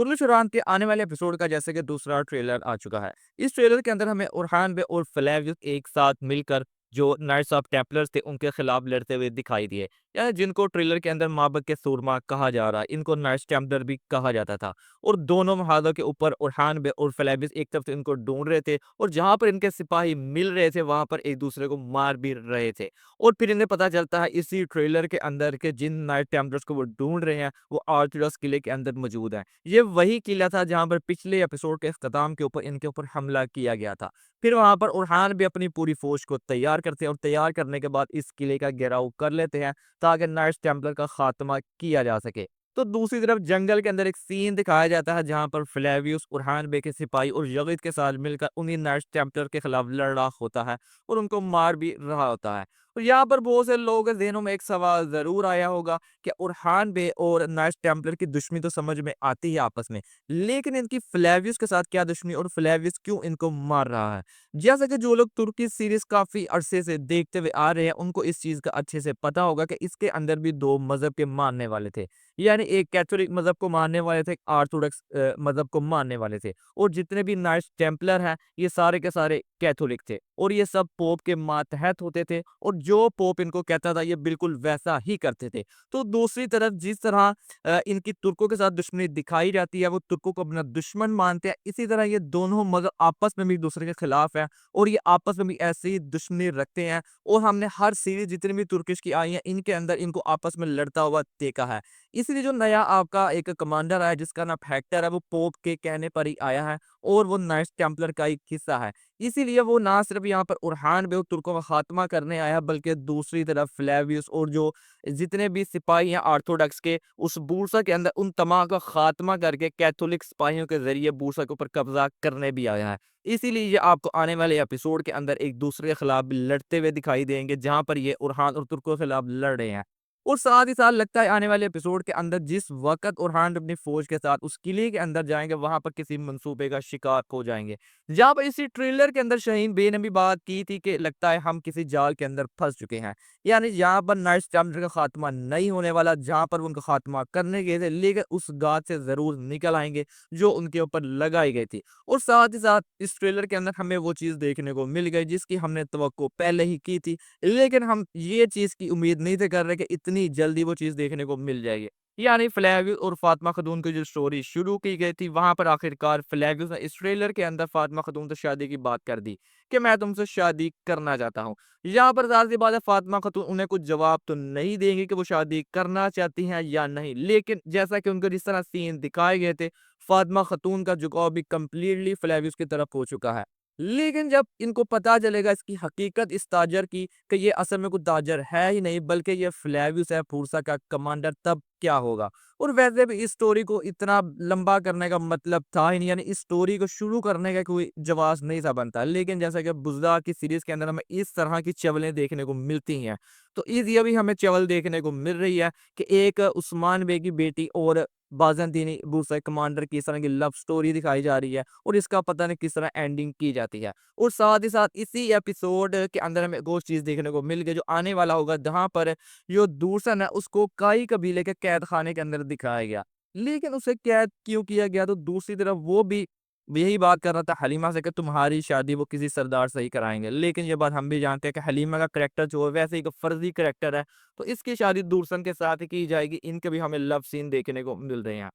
कुल्लू चौरान के आने वाले एपिसोड का जैसे कि दूसरा ट्रेलर आ चुका है। इस ट्रेलर के अंदर हमें उरहान बे और फ्लेवियस एक साथ मिलकर जो नाइट्स ऑफ टेम्पलर्स थे उनके खिलाफ लड़ते हुए दिखाई दिए। या जिनको ट्रेलर के अंदर माबक के सूरमा कहा जा रहा है, इनको नाइट्स टेम्पलर भी कहा जाता था। और दोनों महादों के ऊपर उरहान बे और फ्लेवियस एक तरफ से इनको ढूंढ रहे थे और जहां पर इनके सिपाही मिल रहे थे वहां पर एक दूसरे को मार भी रहे थे। और फिर इन्हें पता चलता है इसी ट्रेलर के अंदर के जिन नाइट टेम्पलर्स को वो ढूंढ रहे हैं वो आर्थुरस किले के अंदर मौजूद है। ये वही किला था जहाँ पर पिछले एपिसोड के इख्तिताम के ऊपर इनके ऊपर हमला किया गया था। फिर वहाँ पर उरहान भी अपनी पूरी फ़ौज को तैयार करते हैं और तैयार करने के बाद इस किले का घेराव कर लेते हैं ताकि नाइट्स टेम्पलर का खात्मा किया जा सके। तो दूसरी तरफ जंगल के अंदर एक सीन दिखाया जाता है जहाँ पर फ्लेवियस उरहान बे के सिपाही और यगीद के साथ मिलकर उन्हीं नाइट्स टेम्पलर के खिलाफ लड़ रहा होता है और उनको मार भी रहा होता है। और यहाँ पर बहुत से लोगों के ज़हनों में एक सवाल ज़रूर आया होगा कि उरहान बे और नाइट्स टेम्पलर की दुश्मनी तो समझ में आती है आपस में, लेकिन इनकी फ्लेवियस के साथ क्या दुश्मनी और फ्लेवियस क्यों इनको मार रहा है? जैसा कि जो लोग तुर्की सीरीज़ काफ़ी अरसे से देखते हुए आ रहे हैं, उनको इस चीज़ का अच्छे से पता होगा कि इसके अंदर भी 2 मज़हब के मानने वाले थे। यानी एक कैथोलिक मज़हब को मानने वाले थे, एक ऑर्थोडॉक्स मज़हब को मानने वाले थे। और जितने भी नाइट्स टेम्पलर हैं, ये सारे के सारे कैथोलिक थे और ये सब पोप के मातहत होते थे और जो पोप इनको कहता था, ये बिल्कुल वैसा ही करते थे। तो दूसरी तरफ जिस तरह इनकी तुर्कों के साथ दुश्मनी दिखाई जाती है, वो तुर्कों को अपना दुश्मन मानते हैं, इसी तरह ये दोनों मज़हब आपस में भी एक-दूसरे के खिलाफ हैं और ये आपस में भी ऐसे ही दुश्मनी रखते हैं। और हमने हर सीरीज़ जितनी भी तुर्किश की आई हैं, इनके अंदर इनको आपस में लड़ता हुआ देखा है। इसलिए जो नया आपका एक कमांडर आया जिसका नाम हेक्टर है, वो पोप के कहने पर ही आया है और वो नाइट्स टेम्पलर का एक हिस्सा है। इसीलिए वो ना सिर्फ यहाँ पर उरहान बे और तुर्कों का खात्मा करने आया है, बल्कि दूसरी तरफ फ्लेवियस और जो जितने भी सिपाही हैं ऑर्थोडॉक्स के, उस बूरसा के अंदर उन तमाम का खात्मा करके कैथोलिक सिपाहियों के ज़रिए बूरसा के ऊपर कब्ज़ा करने भी आया है। इसीलिए ये आपको आने वाले एपिसोड के अंदर एक दूसरे के खिलाफ भी लड़ते हुए दिखाई देंगे, जहाँ पर ये उरहान और तुर्कों के खिलाफ लड़ रहे हैं। और साथ ही साथ लगता है आने वाले एपिसोड के अंदर जिस वक़्त उरहान अपनी फ़ौज के साथ उस किले के अंदर जाएँगे, वहाँ पर किसी मंसूबे का शिकार हो जाएँगे। जहाँ पर इसी ट्रेलर के अंदर शाहीन बे ने भी बात की थी कि लगता है हम किसी जाल के अंदर फँस चुके हैं। यानी यहाँ पर नाइट्स टेम्पलर का खात्मा नहीं होने वाला, जहाँ पर वो उनका खात्मा करने गए थे, लेकिन उस गाद से ज़रूर निकल आएँगे जो उनके ऊपर लगाई गई थी। और साथ ही साथ इस ट्रेलर के अंदर हमें वो चीज़ देखने को मिल गई जिसकी हमने तवक्को पहले ही की थी, लेकिन हम ये चीज़ की उम्मीद नहीं थे कर रहे कि इतनी जल्दी वो चीज़ देखने को मिल जाएगी। यानी फ्लेविस और फातिमा खातून की जो स्टोरी शुरू की गई थी, वहाँ पर आखिरकार फ्लेविस ने इस ट्रेलर के अंदर फातिमा खातून से शादी की बात कर दी कि मैं तुमसे शादी करना चाहता हूँ। यहाँ पर ज़ाहिर-सी बात है फातिमा खातून उन्हें कुछ जवाब तो नहीं देंगी कि वो शादी करना चाहती हैं या नहीं। लेकिन जैसा कि उनको जिस तरह सीन दिखाए गए थे, फातिमा खातून का झुकाव भी कंप्लीटली फ्लेविस की तरफ हो चुका है। लेकिन जब इनको पता चलेगा इसकी हकीकत इस ताजर की कि ये असल में कोई ताजर है ही नहीं बल्कि ये फ्लेविस है फूरसा का कमांडर, तब क्या होगा? और वैसे भी इस स्टोरी को इतना लंबा करने का मतलब था ही नहीं, यानी इस स्टोरी को शुरू करने का कोई जवाब नहीं था बनता। लेकिन जैसा कि बुज़दार की सीरीज़ के अंदर हमें इस तरह की चवलें देखने को मिलती हैं, तो इस ये भी हमें चवल देखने को मिल रही है कि एक उस्मान बे की बेटी और बाज़ंतीनी दूसरे कमांडर की इस तरह की लव स्टोरी दिखाई जा रही है और इसका पता नहीं किस तरह एंडिंग की जाती है। और साथ ही साथ इसी एपिसोड के अंदर हमें एक और चीज़ देखने को मिल गई जो आने वाला होगा, जहाँ पर जो दूसरा है उसको काई कबीले के कैद खाने के अंदर दिखाया गया। लेकिन उसे कैद क्यों किया गया? तो दूसरी तरफ वो भी यही बात कर रहा था हलीमा से कि तुम्हारी शादी वो किसी सरदार से ही कराएँगे। लेकिन ये बात हम भी जानते हैं कि हलीमा का करैक्टर जो है वैसे ही एक फ़र्ज़ी करैक्टर है। तो इसकी शादी दूरसन के साथ ही की जाएगी। इनके भी हमें लव सीन देखने को मिल रहे हैं।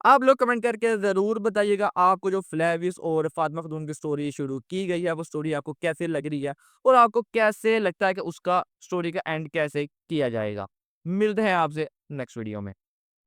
आप लोग कमेंट करके ज़रूर बताइएगा आपको जो फ्लेविस और फातिमा खातून की स्टोरी शुरू की गई है, वो स्टोरी आपको कैसे लग रही है? और आपको कैसे लगता है कि उसका स्टोरी का एंड कैसे किया जाएगा? मिलते हैं आपसे नेक्स्ट वीडियो में।